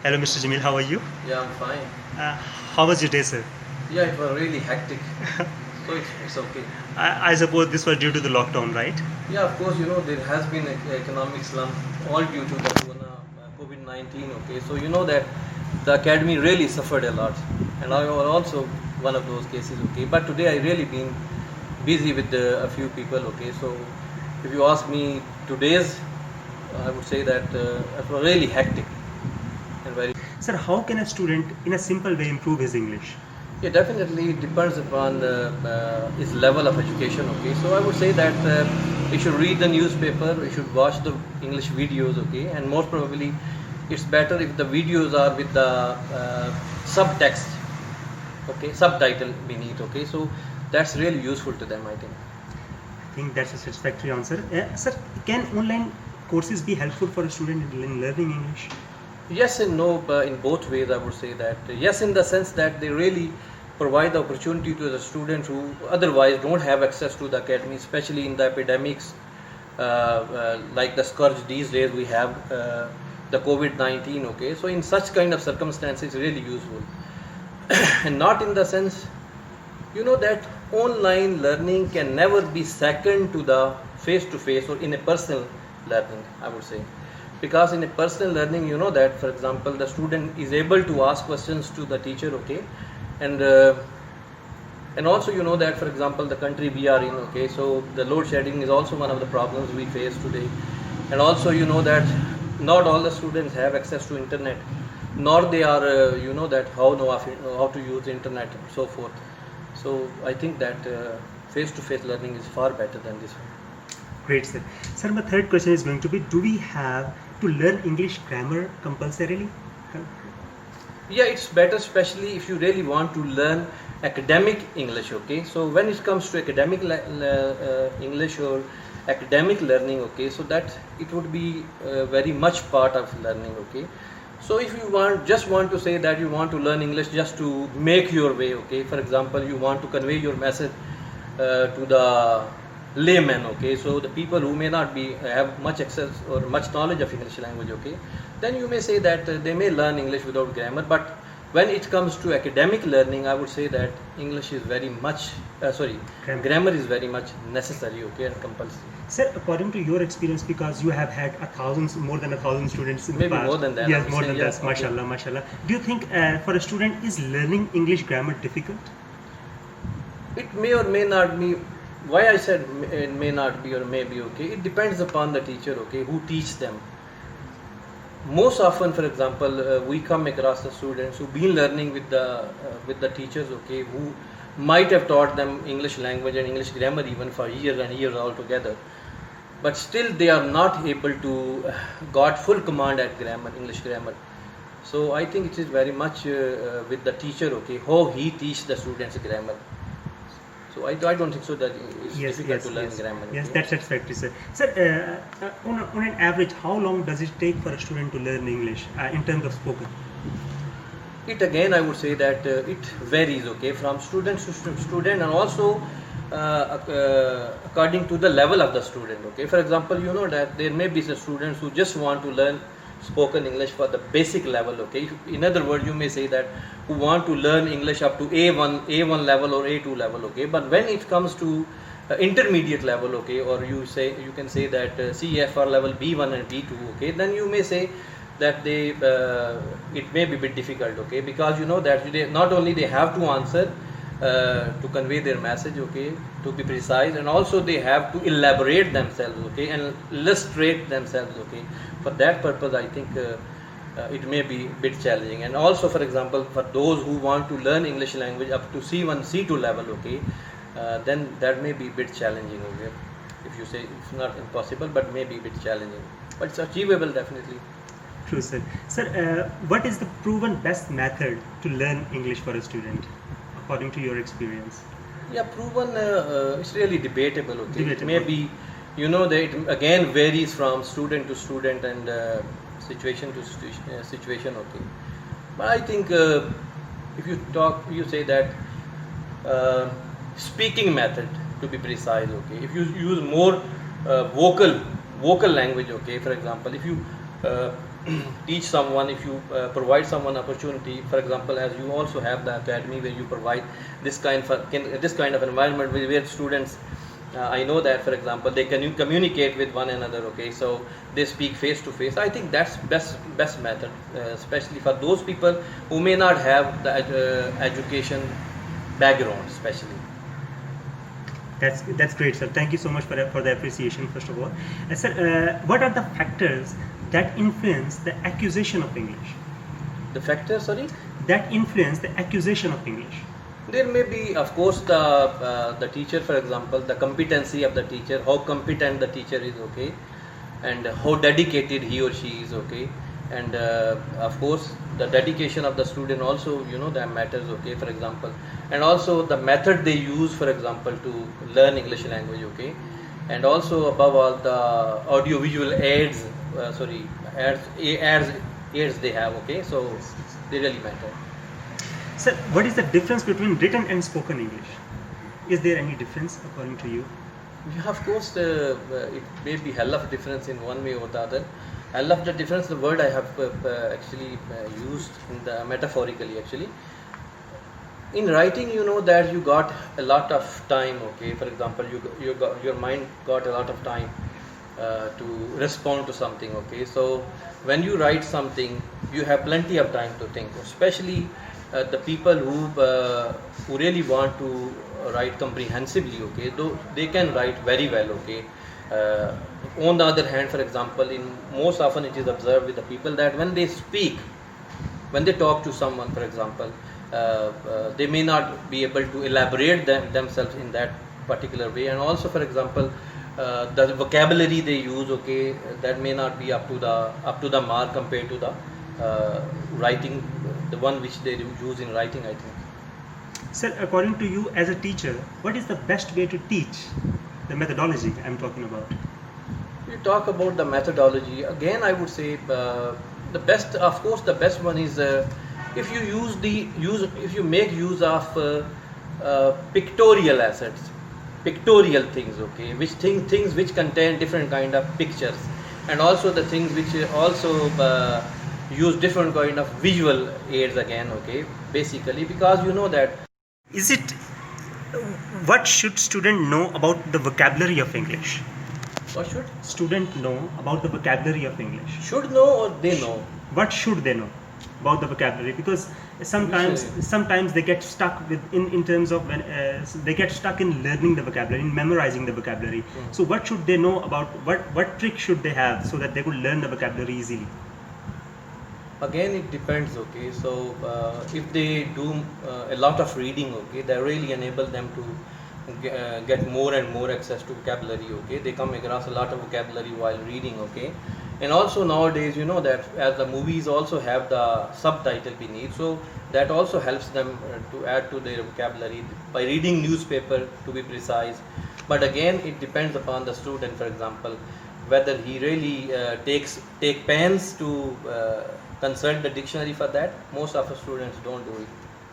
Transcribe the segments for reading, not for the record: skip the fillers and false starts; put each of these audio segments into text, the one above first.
Hello, Mr. Jamil. How are you? Yeah, I'm fine. Uh, how was your day, sir? Yeah, it was really hectic. So it's okay. I suppose this was due to the lockdown, right? Yeah, of course, there has been an economic slump all due to the COVID-19. Okay, so you know that the academy really suffered a lot, and I was also one of those cases. Okay, but today I really been busy with a few people. Okay, so if you ask me today's, I would say that it was really hectic and very. Sir, how can a student, in a simple way, improve his English? Yeah, definitely it depends upon his level of education. Okay, so I would say that he should read the newspaper, he should watch the English videos. Okay, and most probably it's better if the videos are with the subtext. Okay, subtitle beneath. Okay, so that's really useful to them, I think. I think that's a satisfactory answer. Sir, can online courses be helpful for a student in learning English? Yes and no, in both ways. I would say that yes, in the sense that they really provide the opportunity to the students who otherwise don't have access to the academy, especially in the epidemics like the scourge these days we have, the COVID-19. Okay, so in such kind of circumstances, really useful, and not in the sense, that online learning can never be second to the face-to-face or in a personal learning, I would say. Because in a personal learning, that, for example, the student is able to ask questions to the teacher. Okay, and also that, for example, the country we are in. Okay, so the load shedding is also one of the problems we face today, and also that not all the students have access to internet, nor they are that how to use internet and so forth. So I think that face-to-face learning is far better than this one. Great, sir. Sir, my third question is going to be, do we have to learn English grammar compulsorily? Yeah, it's better, especially if you really want to learn academic English. Okay, so when it comes to academic English or academic learning, okay, so that it would be very much part of learning. Okay, so if you just want to say that you want to learn English just to make your way. Okay, for example, you want to convey your message to the layman. Okay, so the people who may not have much access or much knowledge of English language. Okay, then you may say that they may learn English without grammar. But when it comes to academic learning, I would say that English is very much grammar is very much necessary. Okay, and compulsory. Sir, according to your experience, because you have had more than 1,000 students in Maybe the past. more than that. Yes, more than yeah, that. okay. Mashallah, mashallah. Do you think for a student is learning English grammar difficult? It may or may not be. Why I said it may not be or may be. Okay, it depends upon the teacher. Okay, who teach them. Most often, for example, we come across the students who've been learning with the teachers. Okay, who might have taught them English language and English grammar even for years and years altogether, but still they are not able to got full command at English grammar. So I think it is very much with the teacher. Okay, how he teach the students grammar. So I don't think so that it's difficult to learn grammar. Yes, okay? that's satisfactory, sir. Sir, on an average, how long does it take for a student to learn English in terms of spoken? It again, I would say that it varies. Okay, from student to student, and also according to the level of the student. Okay, for example, that there may be some students who just want to learn spoken English for the basic level. Okay, in other words, you may say that who want to learn English up to A1 level or A2 level. Okay, but when it comes to intermediate level, okay, or you can say that CFR level B1 and B2. Okay, then you may say that it may be a bit difficult. Okay, because that not only they have to answer to convey their message. Okay, to be precise, and also they have to elaborate themselves. Okay, and illustrate themselves. Okay, for that purpose, I think it may be a bit challenging. And also, for example, for those who want to learn English language up to C1 C2 level. Okay, then that may be a bit challenging. Okay, if you say it's not impossible, but maybe a bit challenging, but it's achievable definitely. True, sir. Sir, what is the proven best method to learn English for a student, according to your experience? Yeah, proven. It's really debatable. Okay, Debatable. It may be, that it again varies from student to student and situation to situation. Okay, but I think if you say that speaking method, to be precise. Okay, if you use more vocal language. Okay, for example, if you teach someone, if you provide someone opportunity, for example, as you also have the academy where you provide this kind of environment where students, I know that, for example, they can communicate with one another. Okay, so they speak face to face. I think that's best method, especially for those people who may not have the education background, especially. That's great, sir. Thank you so much for the appreciation, first of all. Sir, what are the factors that influence the acquisition of English? The factor, sorry? That influence the acquisition of English. There may be, of course, the teacher, for example, the competency of the teacher, how competent the teacher is, okay, and how dedicated he or she is, okay, and of course the dedication of the student also, that matters, okay, for example, and also the method they use, for example, to learn English language, okay, and also above all the audio visual aids they have, okay, so they really matter. Sir, what is the difference between written and spoken English? Is there any difference according to you? Yeah, of course, it may be hell of a difference in one way or the other. Hell of the difference, the word I have actually used in the metaphorically, actually. In writing, that you got a lot of time, okay. For example, your mind got a lot of time to respond to something, okay. So when you write something, you have plenty of time to think, especially the people who really want to write comprehensively, okay, though they can write very well, okay. On the other hand, for example, most often it is observed with the people that when they speak, when they talk to someone, for example, they may not be able to elaborate themselves in that particular way, and also, for example, the vocabulary they use, okay, that may not be up to the mark compared to the writing, the one which they use in writing, I think. Sir, according to you as a teacher, what is the best way to teach? The methodology I'm talking about. You talk about the methodology, again I would say the best, of course, the best one is if you make use of pictorial assets, pictorial things, okay, which things which contain different kind of pictures, and also the things which also use different kind of visual aids again, okay, basically, because that. Is it, what should student know about the vocabulary of English? What should student know about the vocabulary of English? Should know or they know? What should they know about the vocabulary? Because sometimes they get stuck in terms of when they get stuck in learning the vocabulary, in memorizing the vocabulary. So what should they know about, what trick should they have so that they could learn the vocabulary easily? Again, it depends, okay. So if they do a lot of reading, okay, that really enable them to get more and more access to vocabulary, okay. They come across a lot of vocabulary while reading, okay. And also nowadays, that as the movies also have the subtitle beneath, so that also helps them to add to their vocabulary by reading newspaper, to be precise. But again, it depends upon the student, for example, whether he really take pens to consult the dictionary for that. Most of the students don't do it.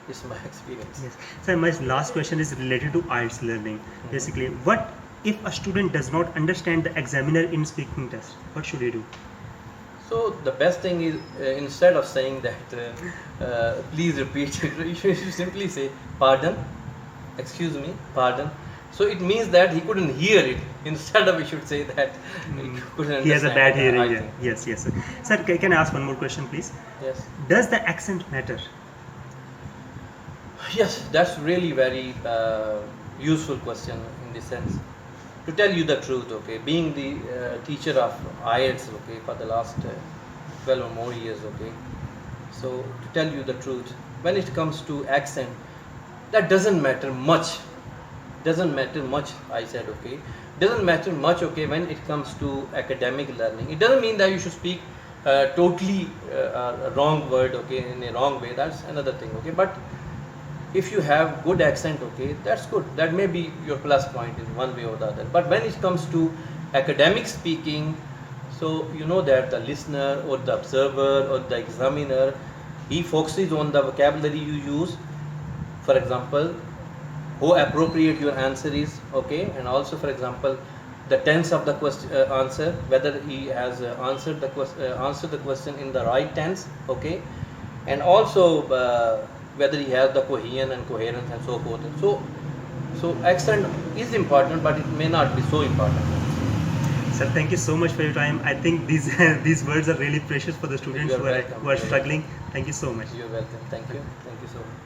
This is my experience. Yes. So my last question is related to IELTS learning. Basically, what if a student does not understand the examiner in speaking test? What should he do? So the best thing is instead of saying that please repeat, you should simply say pardon, excuse me, pardon. So it means that he couldn't hear it. Instead of, we should say that he couldn't understand. He has a bad hearing. Yeah. Yes, yes. Sir, can I ask one more question, please? Yes. Does the accent matter? Yes, that's really very useful question in this sense. To tell you the truth, okay, being the teacher of IELTS, okay, for the last 12 or more years, okay. So to tell you the truth, when it comes to accent, that doesn't matter much. Doesn't matter much, I said, okay. Doesn't matter much, okay, when it comes to academic learning. It doesn't mean that you should speak totally a wrong word, okay, in a wrong way. That's another thing, okay. But if you have good accent, okay, that's good. That may be your plus point in one way or the other. But when it comes to academic speaking, so that the listener or the observer or the examiner, he focuses on the vocabulary you use. For example, how appropriate your answer is, okay, and also, for example, the tense of the answer, whether he has answered the question in the right tense, okay, and also whether he has the cohesion and coherence and so forth. So accent is important, but it may not be so important. Sir, thank you so much for your time. I think these these words are really precious for the students You're who are welcome. struggling. Thank you so much. You're welcome. Thank you so much.